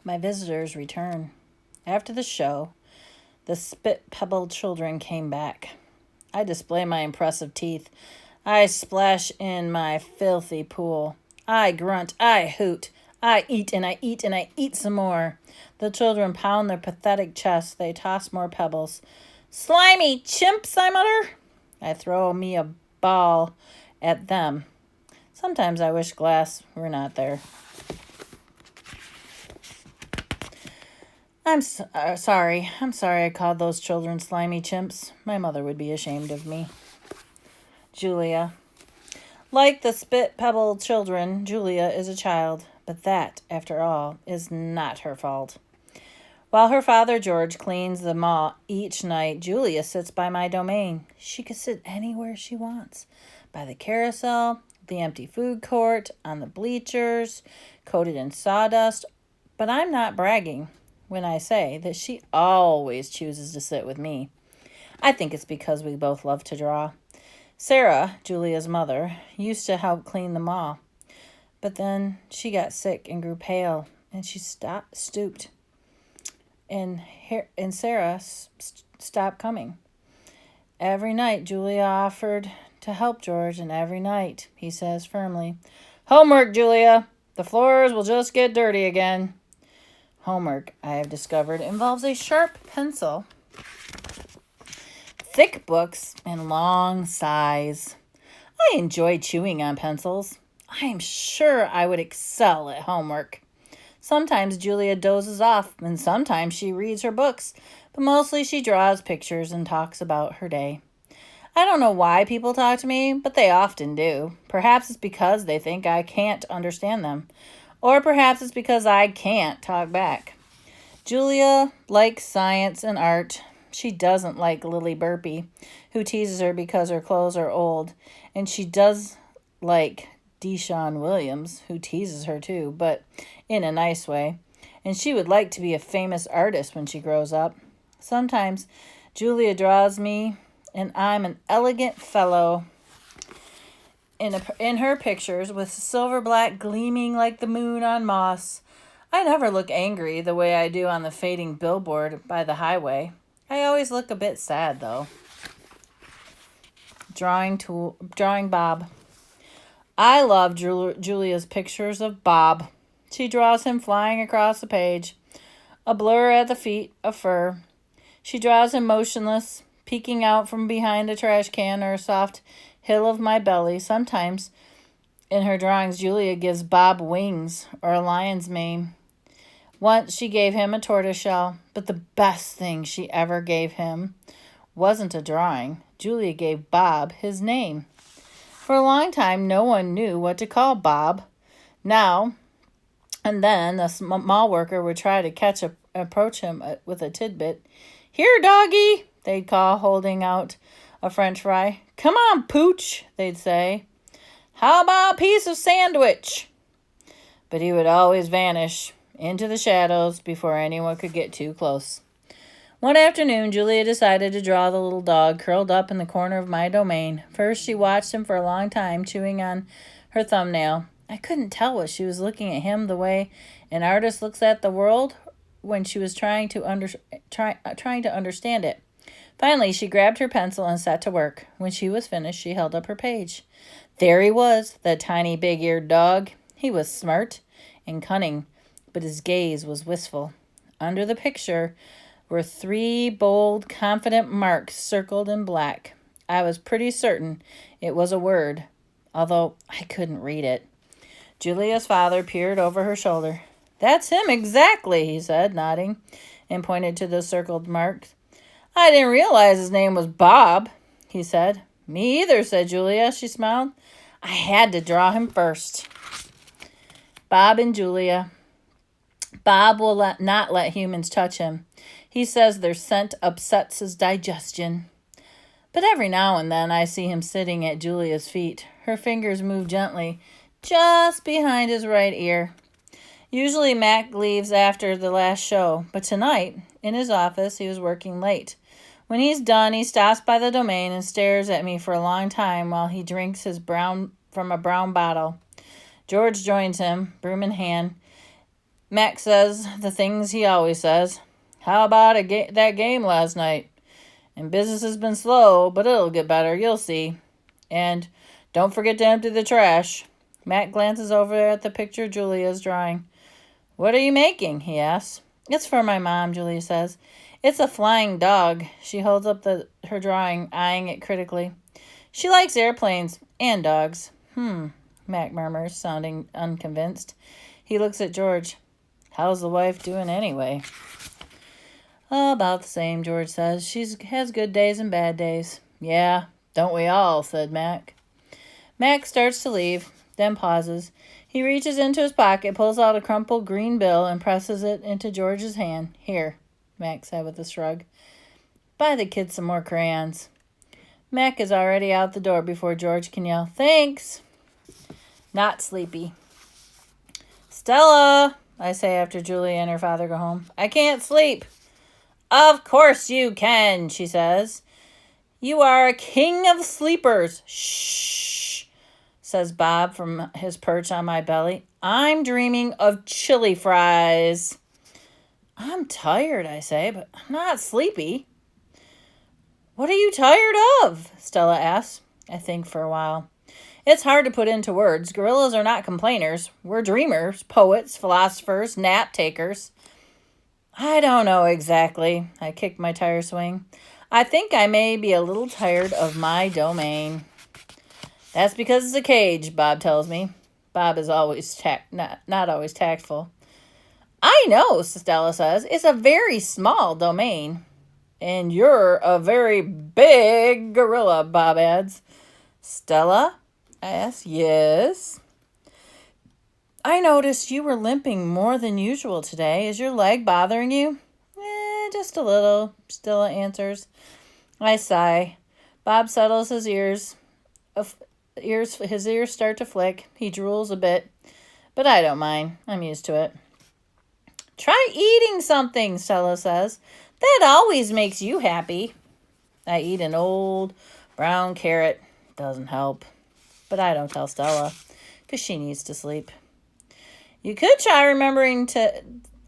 My visitors return. After the show, the spit pebbled children came back. I display my impressive teeth. I splash in my filthy pool. I grunt, I hoot, I eat and I eat and I eat some more. The children pound their pathetic chests. They toss more pebbles. Slimy chimps, I mutter. I throw me a ball at them. Sometimes I wish glass were not there. Sorry. I'm sorry I called those children slimy chimps. My mother would be ashamed of me. Julia. Like the spit pebbled children, Julia is a child, but that, after all, is not her fault. While her father George cleans the mall each night, Julia sits by my domain. She could sit anywhere she wants. By the carousel, the empty food court, on the bleachers, coated in sawdust. But I'm not bragging when I say that she always chooses to sit with me. I think it's because we both love to draw. Sarah, Julia's mother, used to help clean the mall. But then she got sick and grew pale, and she stooped. And Sarah stopped coming. Every night, Julia offered to help George, and every night, he says firmly, "Homework, Julia. The floors will just get dirty again." Homework, I have discovered, involves a sharp pencil, thick books, and long sighs. I enjoy chewing on pencils. I am sure I would excel at homework. Sometimes Julia dozes off, and sometimes she reads her books, but mostly she draws pictures and talks about her day. I don't know why people talk to me, but they often do. Perhaps it's because they think I can't understand them, or perhaps it's because I can't talk back. Julia likes science and art. She doesn't like Lily Burpee, who teases her because her clothes are old, and she does like Deshaun Williams, who teases her too, but in a nice way. And she would like to be a famous artist when she grows up. Sometimes Julia draws me, and I'm an elegant fellow in her pictures with silver black gleaming like the moon on moss. I never look angry the way I do on the fading billboard by the highway. I always look a bit sad, though. Drawing Bob. I love Julia's pictures of Bob. She draws him flying across the page, a blur at the feet, a fur. She draws him motionless, peeking out from behind a trash can or a soft hill of my belly. Sometimes in her drawings, Julia gives Bob wings or a lion's mane. Once she gave him a tortoiseshell, but the best thing she ever gave him wasn't a drawing. Julia gave Bob his name. For a long time, no one knew what to call Bob. Now and then, the mall worker would try to approach him with a tidbit. "Here, doggy," they'd call, holding out a French fry. "Come on, Pooch," they'd say. "How about a piece of sandwich?" But he would always vanish into the shadows before anyone could get too close. One afternoon, Julia decided to draw the little dog curled up in the corner of my domain. First, she watched him for a long time, chewing on her thumbnail. I couldn't tell what she was looking at him the way an artist looks at the world when she was trying to understand it. Finally, she grabbed her pencil and set to work. When she was finished, she held up her page. There he was, that tiny big-eared dog. He was smart and cunning, but his gaze was wistful. Under the picture were 3 bold, confident marks circled in black. I was pretty certain it was a word, although I couldn't read it. Julia's father peered over her shoulder. "That's him exactly," he said, nodding, and pointed to the circled marks. "I didn't realize his name was Bob," he said. "Me either," said Julia. She smiled. "I had to draw him first." Bob and Julia. Bob will not let humans touch him. He says their scent upsets his digestion. But every now and then I see him sitting at Julia's feet. Her fingers move gently, just behind his right ear. Usually Mac leaves after the last show, but tonight, in his office, he was working late. When he's done, he stops by the domain and stares at me for a long time while he drinks from a brown bottle. George joins him, broom in hand. Mac says the things he always says. How about that game last night? And business has been slow, but it'll get better. You'll see. And don't forget to empty the trash. Mac glances over at the picture Julia's drawing. What are you making? He asks. It's for my mom, Julia says. It's a flying dog. She holds up her drawing, eyeing it critically. She likes airplanes and dogs. Mac murmurs, sounding unconvinced. He looks at George. How's the wife doing anyway? Oh, about the same, George says. She has good days and bad days. Yeah, don't we all, said Mac. Mac starts to leave, then pauses. He reaches into his pocket, pulls out a crumpled green bill, and presses it into George's hand. Here, Mac said with a shrug. Buy the kids some more crayons. Mac is already out the door before George can yell, Thanks. Not sleepy. Stella, I say after Julia and her father go home. I can't sleep. Of course you can, she says. You are a king of sleepers. Shh, says Bob from his perch on my belly. I'm dreaming of chili fries. I'm tired, I say, but I'm not sleepy. What are you tired of? Stella asks. I think for a while. It's hard to put into words. Gorillas are not complainers. We're dreamers, poets, philosophers, nap takers. I don't know exactly. I kick my tire swing. I think I may be a little tired of my domain. That's because it's a cage, Bob tells me. Bob is always not always tactful. I know, Stella says. It's a very small domain. And you're a very big gorilla, Bob adds. Stella? I ask. Yes. I noticed you were limping more than usual today. Is your leg bothering you? Just a little, Stella answers. I sigh. Bob settles his ears. His ears start to flick. He drools a bit. But I don't mind. I'm used to it. Try eating something, Stella says. That always makes you happy. I eat an old brown carrot. Doesn't help. But I don't tell Stella, because she needs to sleep. You could try remembering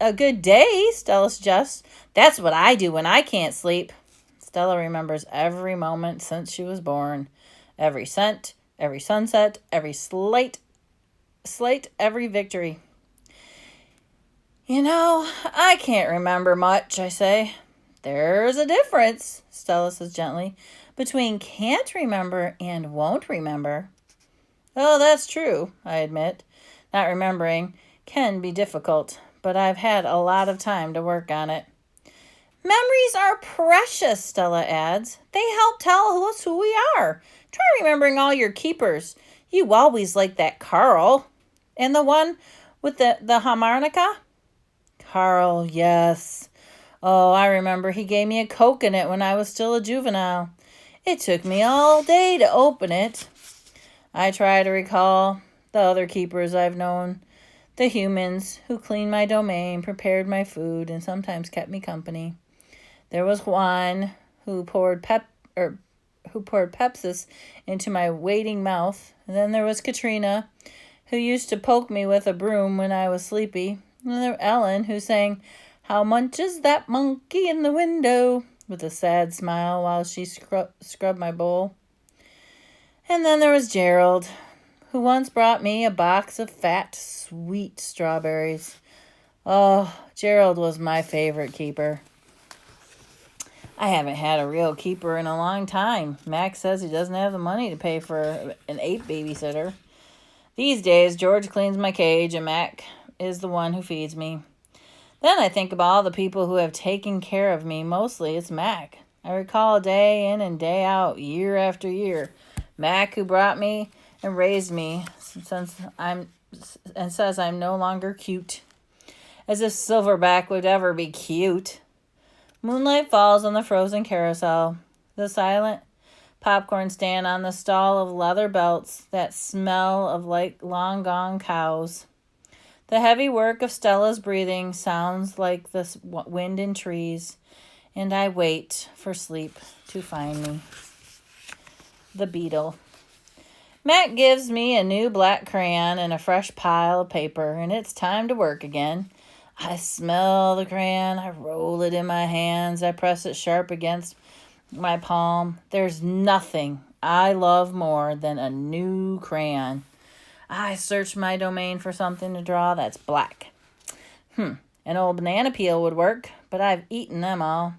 a good day, Stella suggests. That's what I do when I can't sleep. Stella remembers every moment since she was born. Every scent, every sunset, every slight, every victory. You know, I can't remember much, I say. There's a difference, Stella says gently, between can't remember and won't remember. Oh, that's true, I admit. Not remembering can be difficult, but I've had a lot of time to work on it. Memories are precious, Stella adds. They help tell us who we are. Try remembering all your keepers. You always liked that Carl. And the one with the harmonica? Carl, yes. Oh, I remember he gave me a coconut when I was still a juvenile. It took me all day to open it. I try to recall the other keepers I've known, the humans who cleaned my domain, prepared my food, and sometimes kept me company. There was Juan, who poured Pepsis into my waiting mouth. And then there was Katrina, who used to poke me with a broom when I was sleepy. And there was Ellen, who sang, How munches that monkey in the window, with a sad smile while she scrubbed my bowl. And then there was Gerald, who once brought me a box of fat, sweet strawberries. Oh, Gerald was my favorite keeper. I haven't had a real keeper in a long time. Max says he doesn't have the money to pay for an 8 babysitter. These days, George cleans my cage and Mac is the one who feeds me. Then I think about all the people who have taken care of me. Mostly it's Mac. I recall day in and day out, year after year. Mac, who brought me and raised me and says I'm no longer cute. As if Silverback would ever be cute. Moonlight falls on the frozen carousel. The silent popcorn stand on the stall of leather belts that smell of like long gone cows. The heavy work of Stella's breathing sounds like the wind in trees, and I wait for sleep to find me. The Beetle. Matt gives me a new black crayon and a fresh pile of paper, and it's time to work again. I smell the crayon. I roll it in my hands. I press it sharp against my palm. There's nothing I love more than a new crayon. I search my domain for something to draw that's black. An old banana peel would work, but I've eaten them all.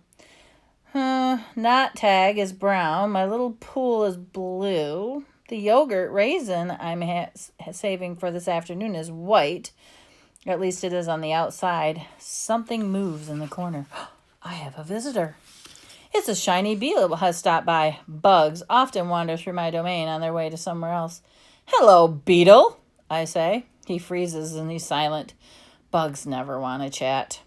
Knot tag is brown. My little pool is blue. The yogurt raisin I'm saving for this afternoon is white. At least it is on the outside. Something moves in the corner. I have a visitor. It's a shiny beetle has stopped by. Bugs often wander through my domain on their way to somewhere else. Hello, beetle, I say. He freezes and he's silent. Bugs never want to chat.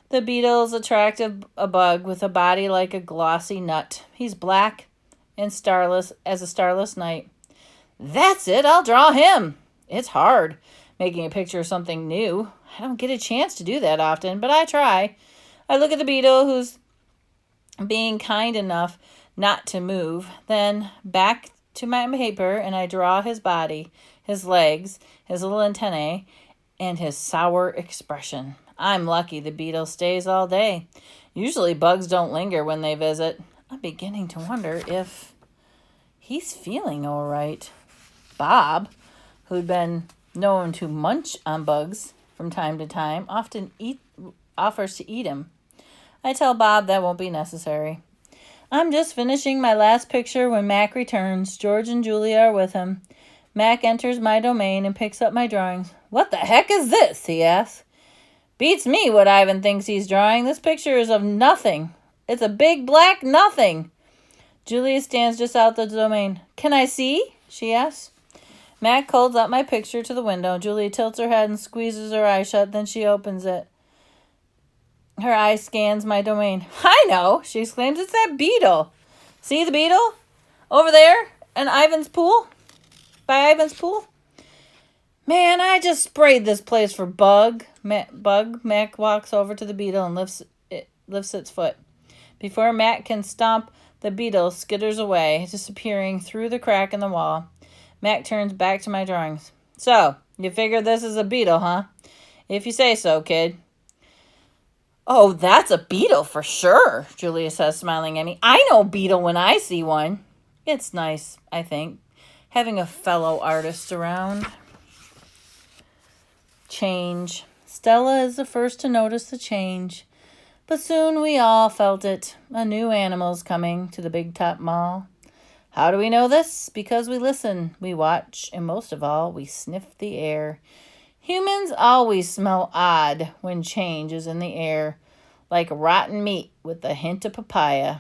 The beetle's attractive, a bug with a body like a glossy nut. He's black and starless as a starless night. That's it, I'll draw him. It's hard, making a picture of something new. I don't get a chance to do that often, but I try. I look at the beetle who's being kind enough not to move, then back to my paper, and I draw his body, his legs, his little antennae, and his sour expression. I'm lucky the beetle stays all day. Usually bugs don't linger when they visit. I'm beginning to wonder if he's feeling all right. Bob, who'd been known to munch on bugs from time to time, often offers to eat him. I tell Bob that won't be necessary. I'm just finishing my last picture when Mac returns. George and Julia are with him. Mac enters my domain and picks up my drawings. What the heck is this? He asks. Beats me what Ivan thinks he's drawing. This picture is of nothing. It's a big black nothing. Julia stands just out the domain. Can I see? She asks. Mac holds up my picture to the window. Julia tilts her head and squeezes her eyes shut. Then she opens it. Her eye scans my domain. I know, she exclaims. It's that beetle. See the beetle? Over there in Ivan's pool? By Ivan's pool? Man, I just sprayed this place for bug. Mac walks over to the beetle and lifts its foot. Before Mac can stomp, the beetle skitters away, disappearing through the crack in the wall. Mac turns back to my drawings. So, you figure this is a beetle, huh? If you say so, kid. Oh, that's a beetle for sure, Julia says, smiling at me. I know beetle when I see one. It's nice, I think, having a fellow artist around. Change. Stella is the first to notice the change. But soon we all felt it. A new animal's coming to the Big Top Mall. How do we know this? Because we listen, we watch, and most of all, we sniff the air. Humans always smell odd when change is in the air, like rotten meat with a hint of papaya.